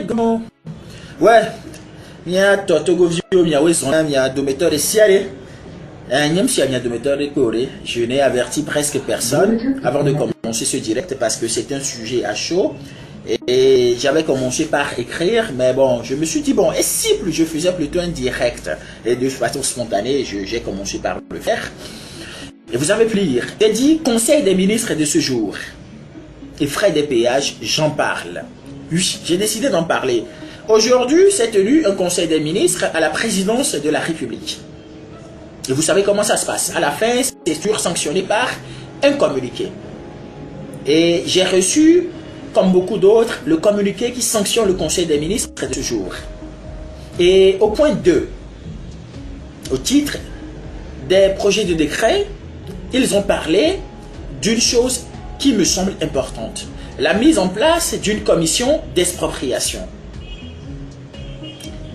go. Ouais, il y a Totogo Vio, il y a Wesson, il y a Dometor et Siare. Je n'ai averti presque personne avant de commencer ce direct parce que c'est un sujet à chaud. Et j'avais commencé par écrire, mais bon, je me suis dit, bon, et si je faisais plutôt un direct et de façon spontanée, j'ai commencé par le faire. Et vous avez pu lire. J'ai dit, Conseil des ministres de ce jour et frais des péages, j'en parle. Oui, j'ai décidé d'en parler. Aujourd'hui, s'est tenu un conseil des ministres à la présidence de la République. Et vous savez comment ça se passe. À la fin, c'est toujours sanctionné par un communiqué. Et j'ai reçu, comme beaucoup d'autres, le communiqué qui sanctionne le Conseil des ministres de ce jour. Et au point 2, au titre des projets de décret, ils ont parlé d'une chose qui me semble importante. La mise en place d'une commission d'expropriation.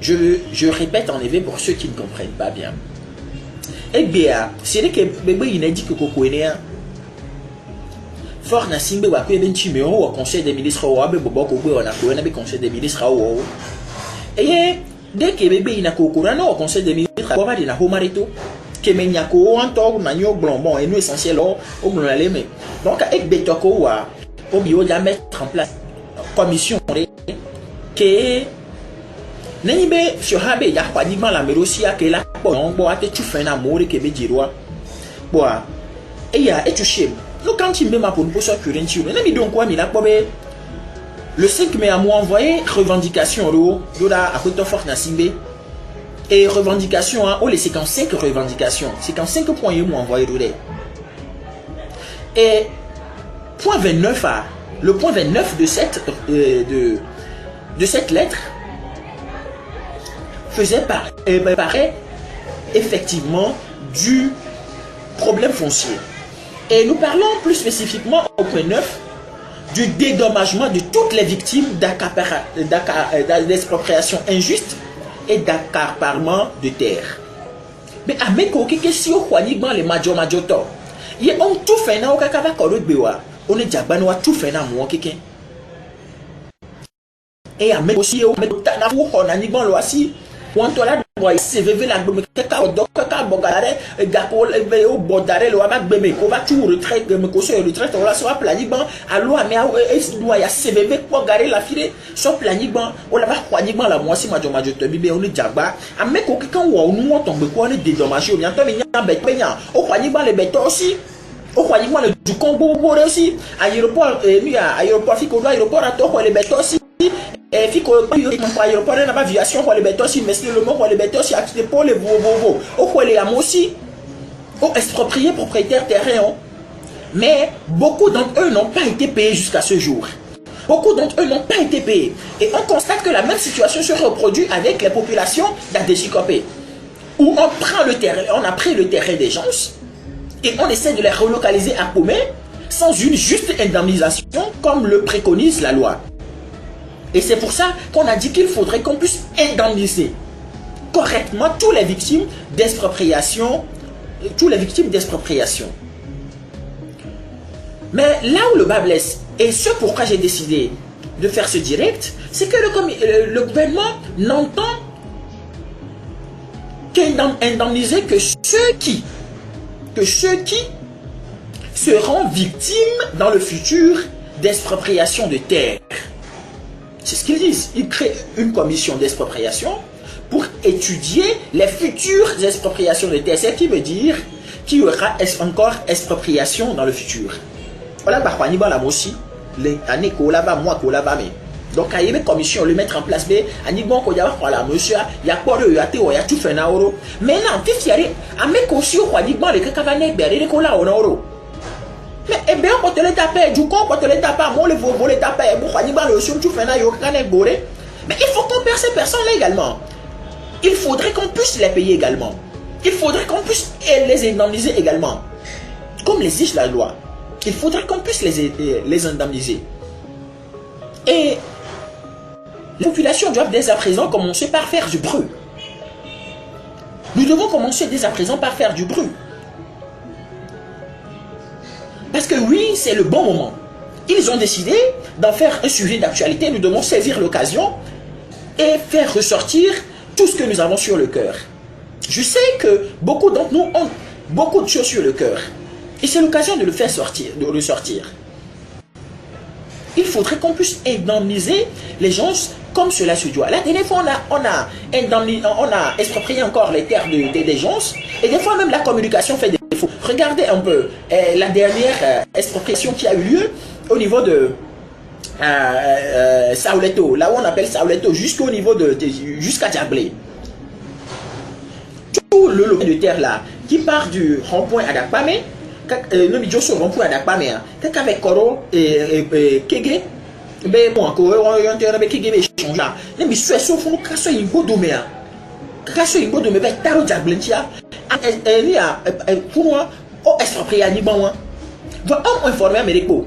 Je répète en effet pour ceux qui ne comprennent pas bien. Eh bien, c'est que bébé il a dit que Kokoénéa fort na simbe wa kwebe nchime au conseil des ministres wa be bobo ko on a ko na be conseil des ministres au et dès que bébé il a kokura no conseil des ministres ko ba di na homarito que menya ko anto na nyo blonbon et nous essentiel au blonale mais donc avec betoko wa au bio de mettre en place commission que Nenibe sur habe ya kwa digman la merosia ke la bon ate tu fais na mori ke be dirwa boa et ya et tu chem no quand tu me ma pour nous sur currenti ne mi donc quoi mi la pobe le 5 mai à moi envoyé revendication do da a côté fort na simbe et revendication hein, oh les 55 revendications 55 points yo moi envoyé do et point 29 à le point 29 de cette de cette lettre paraît effectivement du problème foncier. Et nous parlons plus spécifiquement au point 9 du dédommagement de toutes les victimes d'expropriation injuste et d'accaparement de terre. Mais à mes côtés, si on croit que les majors, il y a tout fait dans le bewa, on est déjà tout fait dans le monde. Et à mes aussi, on met aussi. Quand on a dit CVV la gomme kaka doka bogare gapo au bodare lo ama gbeme ko va tout retraite me ko so retraite on la soit planiban allo ame doit ya CVV pour garer la file so planiban on la va kwaniban la moi si majo to bi be on jagba ame ko kan wo nu won tombe ko on dédommagé ou bien to me nya be penya o kwaniban le beto aussi o kwaniban le du Congo bore aussi aéroport mi aéroport fi ko do aéroport à to ko le beto aussi et fi ko aéroport na aviation ko le beto aussi mais le mot ko le beto aussi acté pour les vovo o ko le am aussi o exproprié propriétaire terrain mais beaucoup d'entre eux n'ont pas été payés jusqu'à ce jour. Beaucoup d'entre eux n'ont pas été payés et on constate que la même situation se reproduit avec les populations d'Adéchikopé où on prend le terrain, on a pris le terrain des gens et on essaie de les relocaliser à Pomé sans une juste indemnisation comme le préconise la loi. Et c'est pour ça qu'on a dit qu'il faudrait qu'on puisse indemniser correctement toutes les victimes d'expropriation. Mais là où le bas blesse, et ce pourquoi j'ai décidé de faire ce direct, c'est que le gouvernement n'entend qu'indemniser que ceux qui seront victimes dans le futur d'expropriation de terres. C'est ce qu'ils disent. Ils créent une commission d'expropriation pour étudier les futures expropriations de terres. C'est ce qui veut dire qu'il y aura encore expropriation dans le futur. Voilà, la aussi, les années qu'on là-bas, moi qu'on là-bas, mais. Donc, il y a une commission, le mettre en place, mais il y a monsieur, il y a quoi, il y a tout fait un euro. Maintenant, il y a un mec aussi, les cacavanes, les colas en euro. Mais eh bien, on peut te les taper, du coup, on peut te les taper, moi, les voler les taper, mais il faut qu'on perde ces personnes-là également. Il faudrait qu'on puisse les payer également. Il faudrait qu'on puisse les indemniser également. Comme l'exige la loi. Il faudrait qu'on puisse les indemniser. Et les populations doivent dès à présent commencer par faire du bruit. Nous devons commencer dès à présent par faire du bruit. Parce que oui, c'est le bon moment. Ils ont décidé d'en faire un sujet d'actualité. Nous devons saisir l'occasion et faire ressortir tout ce que nous avons sur le cœur. Je sais que beaucoup d'entre nous ont beaucoup de choses sur le cœur. Et c'est l'occasion de le faire sortir, de le sortir. Il faudrait qu'on puisse indemniser les gens comme cela se doit. La dernière fois, on a exproprié encore les terres des gens. Et des fois, même la communication fait des défauts. Regardez un peu la dernière expropriation qui a eu lieu au niveau de Sauleto, là où on appelle Sauleto, jusqu'au niveau jusqu'à Diablé. Tout le lot de terre là, qui part du rond-point à Dakpame, le milieu sur le rond-point à Dakpame, quand avec Koro et Kege, ben bon, on avec Kege échange là, mais c'est sauf nous casse une go domé, casse une go domé, ben taro Diablentia, pour moi, on exproprié à Niban, va on informer Américo.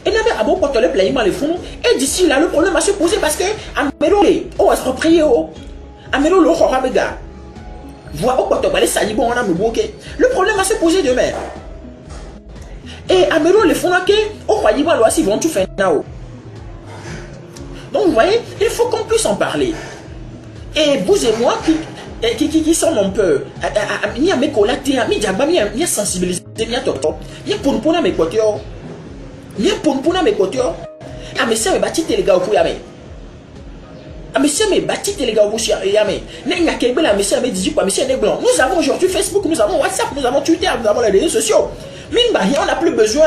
Et n'avait à bon porter le pleinement les fonds. Et d'ici là, le problème va se poser parce que Améro, on exproprié, Améro, le Horabega. Voilà au porte balai sali bon on a me bloqué. Le problème va se poser demain. Et Améro les fonds que au croyez moi là si vont tout faire now. Donc vous voyez, il faut qu'on puisse en parler. Et vous et moi qui sommes un peu ni à mes collègues, ni à mi sensibiliser, ni à top, ni pour mes côtés. Ni pour mes côtés. Ah mais ça me bâtit les gars au Kouyame. Ah, monsieur, mais bâti les gars, vous cherchez, mais il n'y a qu'un bel monsieur, mais dis quoi, monsieur Blanc. Nous avons aujourd'hui Facebook, nous avons WhatsApp, nous avons Twitter, nous avons les réseaux sociaux. Mais on n'a plus besoin,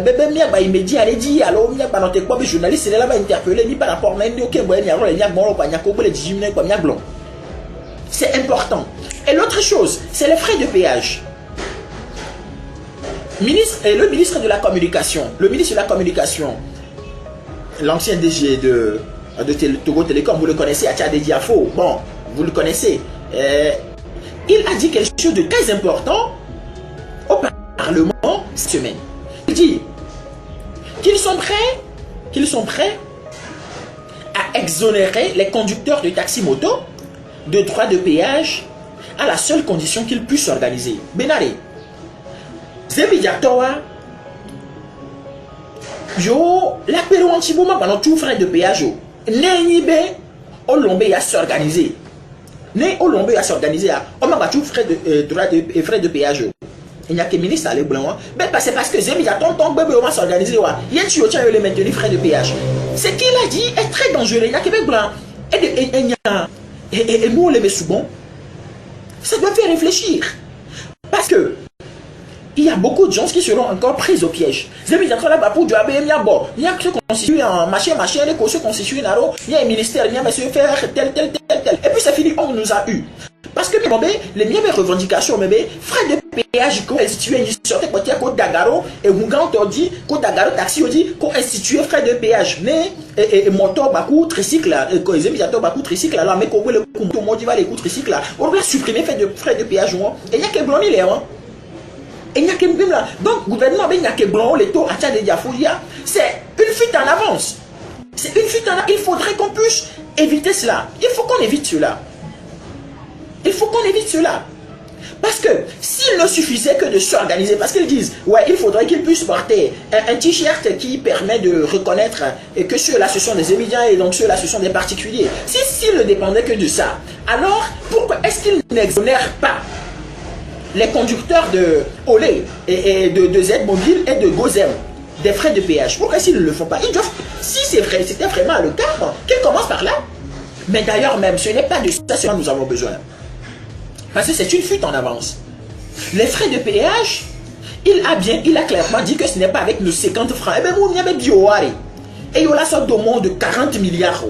bébé, il me dit, allez, dis, alors, il n'y a pas notre quoi, mais journaliste, il est là-bas interpellé, ni par rapport à aucun moyen, il y a un bon, il y a un blanc. C'est important. Et l'autre chose, c'est les frais de péage. Le ministre de la communication, l'ancien DG de Togo Télécom, vous le connaissez, Athiade Diafo, bon, vous le connaissez. Il a dit quelque chose de très important au Parlement cette semaine. Il dit qu'ils sont prêts à exonérer les conducteurs de taxi-moto de droits de péage à la seule condition qu'ils puissent s'organiser. Benare, Zébidiatoa, yo, la Pérou anti-bouma pendant tout frais de péage. Nénibe, Olombe a s'organiser. Né Olombe a s'organiser. On m'a battu frais de péage. Il n'y a que le ministre à blanc. Mais c'est parce que Zébidiaton, ton bébé, on va s'organiser. Il y a tu as les maintenir frais de péage. Ce qu'il a dit est très dangereux. Il n'y a que blanc. Et nous, on les met sous bon. Ça doit faire réfléchir. Parce que il y a beaucoup de gens qui seront encore pris au piège. Il y a ceux constitués en machin, ceux constitués en il y a un ministère, il y a monsieur faire tel. Et puis c'est fini, on nous a eu. Parce que les mêmes revendications, frais de péage qu'on institué, ils sortaient côté Côte d'Agaro, et Mougan te dit, Côte d'Agaro taxi, on dit qu'on institué frais de péage. Mais, et moteur, bakou, tricycle, les émisateurs, bakou, tricycle, alors, mais qu'on veut le coup, tout le monde va les coups, tricycle, là. On doit supprimer frais de péage, et il y a que blanc, il est, et il n'y a que là. Donc, le gouvernement, il n'y a que blanc, les taux, Athiade et Diafouya, c'est une fuite en avance. C'est une fuite en avance. Il faudrait qu'on puisse éviter cela. Il faut qu'on évite cela. Parce que s'il ne suffisait que de s'organiser, parce qu'ils disent, ouais, il faudrait qu'ils puissent porter un t-shirt qui permet de reconnaître que ceux-là, ce sont des émigrants et donc ceux-là, ce sont des particuliers. S'il ne dépendait que de ça, alors pourquoi est-ce qu'ils n'exonèrent pas les conducteurs de Olé et de Z-Mobile et de Gozem des frais de péage? Pourquoi s'ils ne le font pas? Ils doivent, si c'est vrai, c'était vraiment le cas, qu'ils commencent par là. Mais d'ailleurs même, ce n'est pas de ça que nous avons besoin. Parce que c'est une fuite en avance. Les frais de péage, il a clairement dit que ce n'est pas avec nos 50 francs. Eh bien, vous n'avez pas et il y a la sorte de monde de 40 milliards.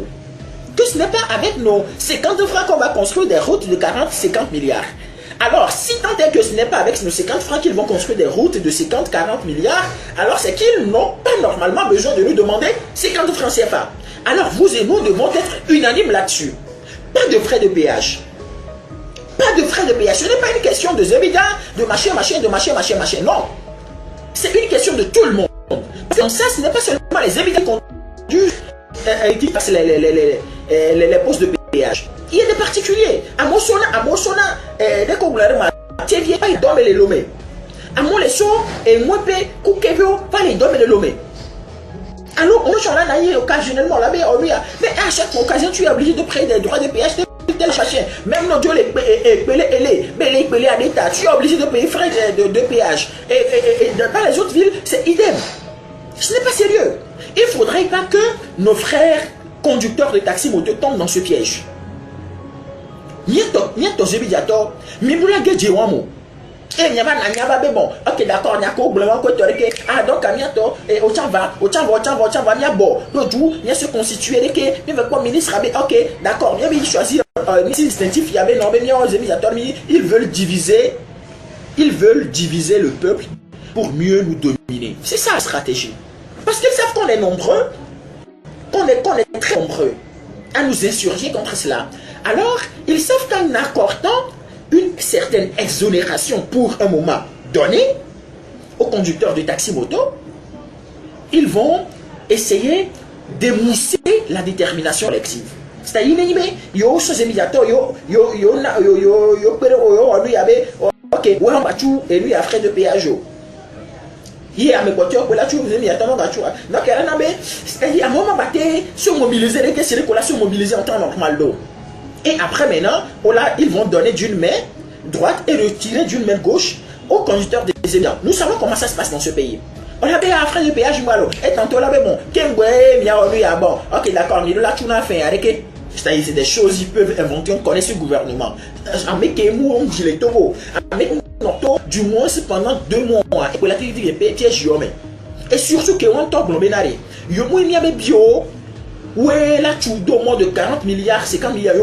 Que ce n'est pas avec nos 50 francs qu'on va construire des routes de 40-50 milliards. Alors, si tant est que ce n'est pas avec nos 50 francs qu'ils vont construire des routes de 50-40 milliards, alors c'est qu'ils n'ont pas normalement besoin de nous demander 50 francs CFA. Alors, vous et nous devons être unanimes là-dessus. Pas de frais de péage. Pas de frais de péage. Ce n'est pas une question de Zébida, de machin. Non. C'est une question de tout le monde. Parce que ça, ce n'est pas seulement les Zébida qui passent les postes de péage. Il y a des particuliers. À Mosona, dès qu'on vous l'a dit, pas les dorment et les lomés. À mon leçon, et moi, pas les dorment et les lomés. Alors, on change là, occasionnellement, là, mais À chaque occasion, tu es obligé de payer des droits de péage. Tel machin. Même non, Dieu les pélés à l'État. Tu es obligé de payer frais de péage. Et dans les autres villes, c'est idem. Ce n'est pas sérieux. Il ne faudrait pas que nos frères conducteurs de taxi moto tombent dans ce piège. Nieto zebidiato, mimula gedjewamo. Et nyaba bon. Ok, d'accord, nyako blanc ko toreke. Ah donc amiato et ochamba miabo. Le tout, nya se constituer que mais quoi ministre abe. Ok, d'accord, nya bi choisir ministre distinctif yabe non mais nya zebidiato ils veulent diviser le peuple pour mieux nous dominer. C'est ça la stratégie. Parce qu'ils savent qu'on est nombreux, qu'on est très nombreux à nous insurger contre cela. Alors, ils savent qu'en accordant une certaine exonération pour un moment donné aux conducteurs de taxi moto, ils vont essayer d'émousser la détermination collective. C'est-à-dire, ok, et lui a frais de péage. Hier, à mes voitures, là, tu vous avez mis à ton donc, c'est-à-dire, à un moment, se mobiliser, les questions qu'on a se mobiliser en temps normal d'eau. Et après, maintenant, ils vont donner d'une main droite et retirer d'une main gauche aux conducteurs des émigrants. Nous savons comment ça se passe dans ce pays. On a payé un frais de péage, et tantôt là, bon, ok, d'accord, mais là, tu n'as fait arrêter. C'est-à-dire, c'est des choses qu'ils peuvent inventer, on connaît ce gouvernement. Du moins, pendant 2 mois, et surtout que on top l'obénaré. Il y a bio, ouais, là, tu dois moins de 40 milliards, 50 milliards,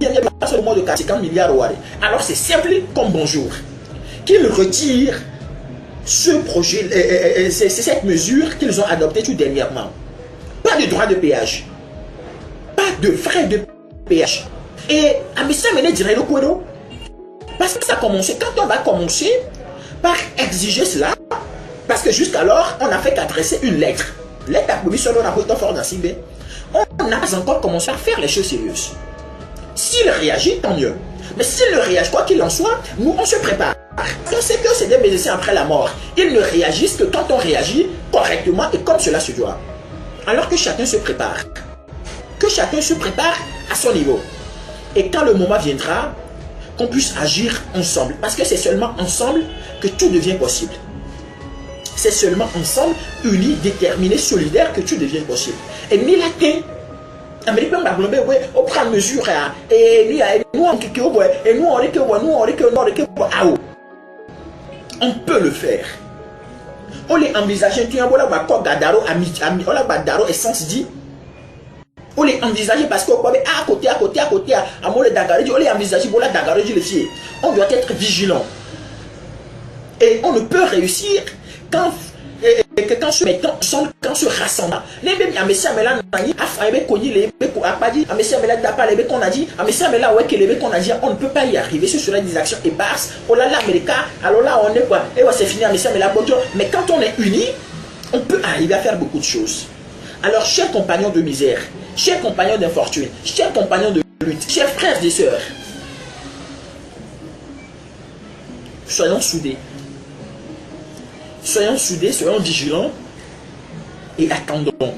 il y a seulement de 50 milliards. Alors, c'est simple comme bonjour. Qu'ils retirent ce projet, c'est cette mesure qu'ils ont adoptée tout dernièrement. Pas de droit de péage. Pas de frais de péage. Et à ça, mais dirait le quoi. Parce que ça a commencé, quand on va commencer par exiger cela, parce que jusqu'alors, on n'a fait qu'adresser une lettre. Lettre à Bobi Solo, on n'a pas encore commencé à faire les choses sérieuses. S'il réagit, tant mieux. Mais s'il ne réagit, quoi qu'il en soit, nous, on se prépare. On sait que c'est des médecins après la mort. Ils ne réagissent que quand on réagit correctement et comme cela se doit. Alors que chacun se prépare. Que chacun se prépare à son niveau. Et quand le moment viendra, qu'on puisse agir ensemble. Parce que c'est seulement ensemble que tout devient possible. C'est seulement ensemble, unis, déterminés, solidaires, que tout devient possible. Et Milaté, on prend mesure, et nous, on peut le faire. On les envisage, essence dit. On les envisage parce qu'on peut à côté, à mon Dagaré, on les envisage pour la Dagaré, on doit être vigilant. Et on ne peut réussir qu'en se mettant ensemble, qu'en se rassemblant. Les mêmes, à Messia Mela, on ne peut pas y arriver. Ce serait des actions éparses. Oh là là, alors là, on est quoi? Et c'est fini à Messia Mela. Mais quand on est unis, on peut arriver à faire beaucoup de choses. Alors, chers compagnons de misère, chers compagnons d'infortune, chers compagnons de lutte, chers frères et sœurs, soyons soudés. Soyons soudés, soyons vigilants et attendons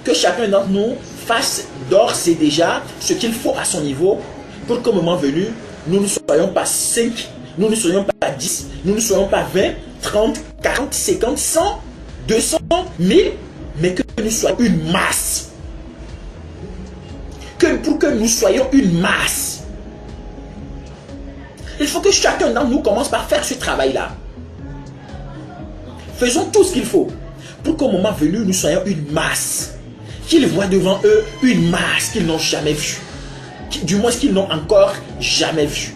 que chacun d'entre nous fasse d'ores et déjà ce qu'il faut à son niveau pour qu'au moment venu, nous ne soyons pas 5, nous ne soyons pas 10, nous ne soyons pas 20, 30, 40, 50, 100, 200, 1000, mais que nous soyons une masse. Pour que nous soyons une masse. Il faut que chacun d'entre nous commence par faire ce travail-là. Faisons tout ce qu'il faut pour qu'au moment venu, nous soyons une masse. Qu'ils voient devant eux une masse qu'ils n'ont jamais vue. Du moins, qu'ils n'ont encore jamais vue.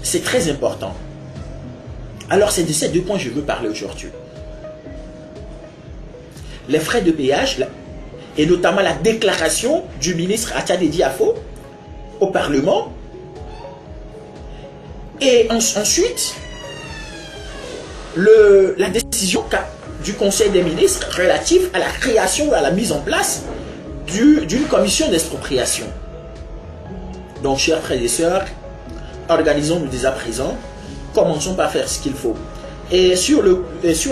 C'est très important. Alors, c'est de ces 2 points que je veux parler aujourd'hui. Les frais de péage, et notamment la déclaration du ministre Attiadé Diafo au Parlement. Et ensuite, la décision du Conseil des ministres relative à la création ou à la mise en place d'une commission d'expropriation. Donc, chers frères et sœurs, organisons-nous dès à présent, commençons par faire ce qu'il faut. Et sur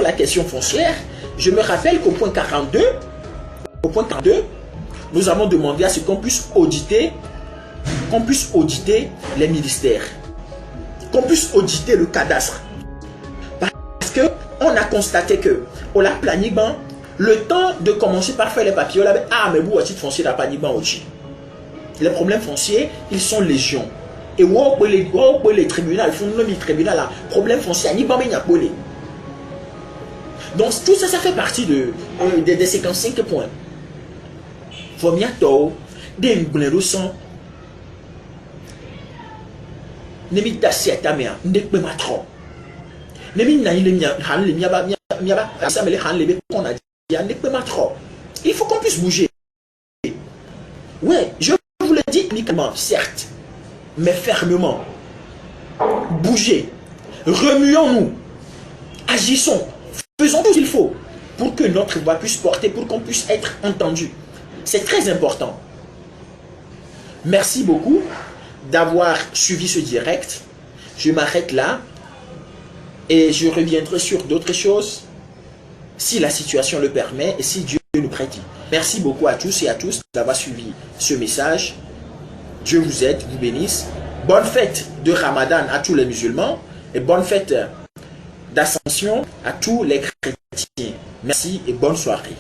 la question foncière, je me rappelle qu'au point 42, point 42, nous avons demandé à ce qu'on puisse auditer les ministères, qu'on puisse auditer le cadastre. Parce que on a constaté que on a planifié le temps de commencer par faire les papiers. Mais vous, titre foncier, la planifié aussi. Les problèmes fonciers, ils sont légion. Et les tribunaux, ils font le tribunal là, problème foncier, ni pas bien. Donc tout ça, ça fait partie des 55 points. Vomiato, des blérosons, nemi d'assiette à mea, ne peut pas trop. Nemi n'a il est han les miaba, ça me les han les qu'on a dit, ne peut pas trop. Il faut qu'on puisse bouger. Ouais, je vous le dis uniquement, certes, mais fermement. Bougez, remuons-nous, agissons, faisons tout ce qu'il faut pour que notre voix puisse porter, pour qu'on puisse être entendu. C'est très important. Merci beaucoup d'avoir suivi ce direct. Je m'arrête là et je reviendrai sur d'autres choses si la situation le permet et si Dieu nous prête. Merci beaucoup à tous et à tous d'avoir suivi ce message. Dieu vous aide, vous bénisse. Bonne fête de Ramadan à tous les musulmans et bonne fête d'Ascension à tous les chrétiens. Merci et bonne soirée.